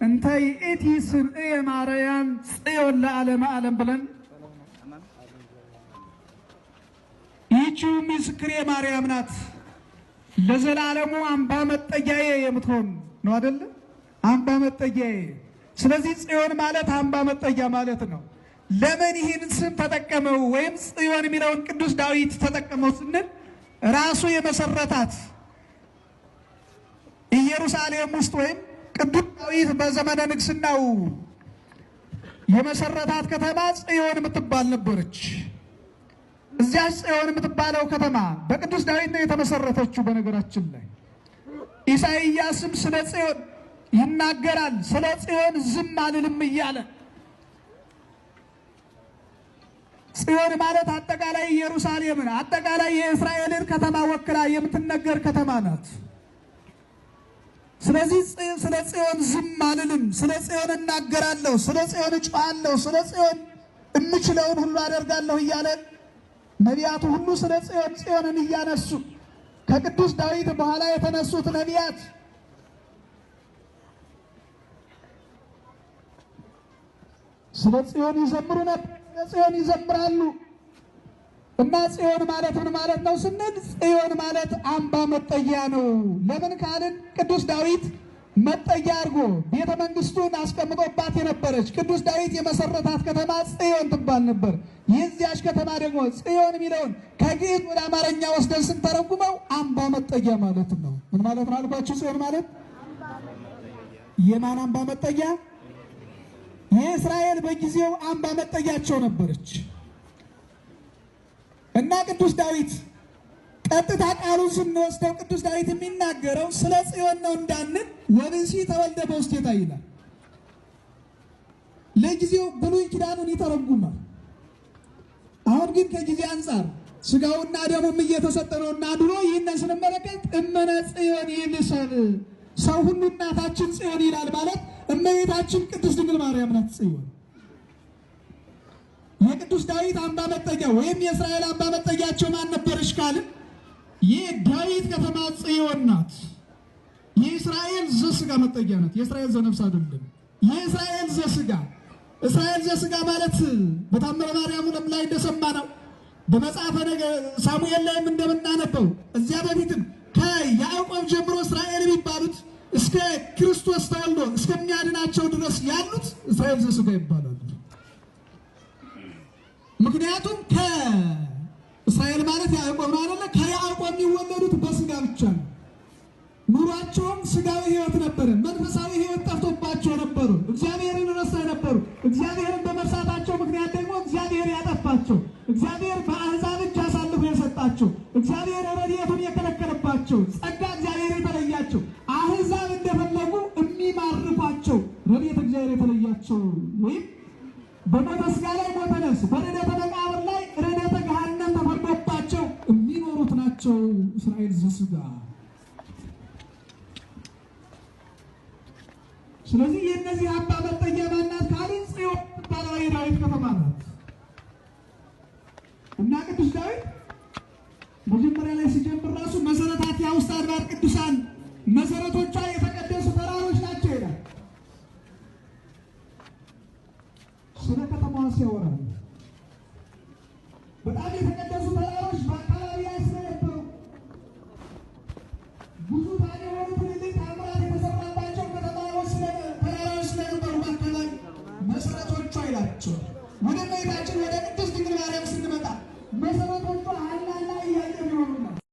እንተ ይእቲ ስምዕ ማርያም ጽዮን ለዓለመ ዓለም ብለን ይህችው ምስክሬ ማርያም ናት ለዘላለሙ አምባ መጠጊያዬ የምትሆን ነው አይደል? አምባ መጠጊያዬ። ስለዚህ ጽዮን ማለት አምባ መጠጊያ ማለት ነው። ለምን ይህን ስም ተጠቀመው ወይም ጽዮን የሚለውን ቅዱስ ዳዊት ተጠቀመው ስንል ራሱ የመሰረታት ኢየሩሳሌም ውስጥ ወይም ቅዱስ ዳዊት በዘመነ ንግስናው የመሰረታት ከተማ ጽዮን የምትባል ነበረች። እዚያ ጽዮን የምትባለው ከተማ በቅዱስ ዳዊት ነው የተመሰረተችው። በነገራችን ላይ ኢሳይያስም ስለ ጽዮን ይናገራል። ስለ ጽዮን ዝም አልልም እያለ ጽዮን ማለት አጠቃላይ ኢየሩሳሌምን አጠቃላይ የእስራኤልን ከተማ ወክላ የምትነገር ከተማ ናት። ስለዚህ ስለ ጽዮን ዝም አልልም፣ ስለ ጽዮን እናገራለሁ፣ ስለ ጽዮን እጮሃለሁ፣ ስለ ጽዮን የምችለውን ሁሉ አደርጋለሁ እያለ ነቢያቱ ሁሉ ስለ ጽዮንን እያነሱ ከቅዱስ ዳዊት በኋላ የተነሱት ነቢያት ስለ ጽዮን ይዘምሩ ነበር፣ ስለ ጽዮን ይዘምራሉ። እና ጽዮን ማለት ምን ማለት ነው ስንል ጽዮን ማለት አምባ መጠጊያ ነው። ለምን ካልን ቅዱስ ዳዊት መጠጊያ አድርጎ ቤተ መንግስቱን አስቀምጦባት የነበረች ቅዱስ ዳዊት የመሰረታት ከተማ ጽዮን ትባል ነበር። የዚያች ከተማ ደግሞ ጽዮን የሚለውን ከግዕዝ ወደ አማርኛ ወስደን ስንተረጉመው አምባ መጠጊያ ማለት ነው። ምን ማለት ነው አልኳችሁ? ጽዮን ማለት የማን አምባ መጠጊያ? የእስራኤል በጊዜው አምባ መጠጊያቸው ነበረች። እና ቅዱስ ዳዊት ቀጥታ ቃሉን ስንወስደው ቅዱስ ዳዊት የሚናገረው ስለ ጽዮን ነው እንዳንል ወብእሲ ተወልደ በውስቴታ ይላል። ለጊዜው ብሉይ ኪዳኑን ይተረጉማል። አሁን ግን ከጊዜ አንጻር ስጋውና ደሙም እየተሰጠ ነውና ድሮ ይህንን ስንመለከት እመነ ጽዮን ይንሰል ሰው ሁሉ እናታችን ጽዮን ይላል ማለት እመቤታችን ቅድስት ድንግል ማርያም ናት ጽዮን። የቅዱስ ዳዊት አምባ መጠጊያ ወይም የእስራኤል አምባ መጠጊያቸው ማን ነበረች ካልን የዳዊት ከተማ ጽዮን ናት። የእስራኤል ዘስጋ መጠጊያ ናት። የእስራኤል ዘነፍስ አይደለም። የእስራኤል ዘስጋ እስራኤል ዘስጋ ማለት በታምረ ማርያም ላይ እንደሰማነው በመጽሐፈ ሳሙኤል ላይም እንደምናነበው እዚያ በፊትም ከያዕቆብ ጀምሮ እስራኤል የሚባሉት እስከ ክርስቶስ ተወልዶ እስከሚያድናቸው ድረስ ያሉት እስራኤል ዘስጋ ይባላሉ። ምክንያቱም ከእስራኤል ማለት ያዕቆብ ነው አይደለ? ከያዕቆብ የሚወለዱት በስጋ ብቻ ነው። ኑሯቸውም ስጋዊ ሕይወት ነበረ። መንፈሳዊ ሕይወት ጠፍቶባቸው ነበሩ። እግዚአብሔርን ረስተው ነበሩ። እግዚአብሔርን በመርሳታቸው ምክንያት ደግሞ እግዚአብሔር ያጠፋቸው፣ እግዚአብሔር በአሕዛብ እጅ አሳልፎ የሰጣቸው፣ እግዚአብሔር ረድኤቱን የከለከለባቸው፣ ጸጋ እግዚአብሔር የተለያቸው፣ አሕዛብ እንደፈለጉ የሚማርኳቸው ረድኤት እግዚአብሔር የተለያቸው ወይም በሞተ ሥጋ ላይ ሞተ ነፍስ በረድኤተ መቃብር ላይ ረድኤተ ገሃነም ተፈርዶባቸው የሚኖሩት ናቸው እስራኤል ዘሥጋ። ስለዚህ የእነዚህ አምባ መጠጊያ ማናት ካልን ጽዮን የምትባለው የዳዊት ከተማ ናት። እና ቅዱስ ዳዊት መጀመሪያ ላይ ሲጀምር ራሱ መሰረታት የውስጥ አድባር ቅዱሳን መሰረቶቿ የተቀደሱ ተራሮች ናቸው ይላል። ስለ ከተማዋ ሲያወራ በጣም የተቀደሱ ተራሮች በአካባቢ ላይ ስለነበሩ ብዙ ታዲያ የሆኑ ትልልቅ ተአምራት የተሰራባቸው ተራሮች ስለነበሩ በአካባቢ መሰረቶቿ ይላቸዋል። ወደ እመቤታችን ወደ ቅድስት ድንግል ማርያም ስንመጣ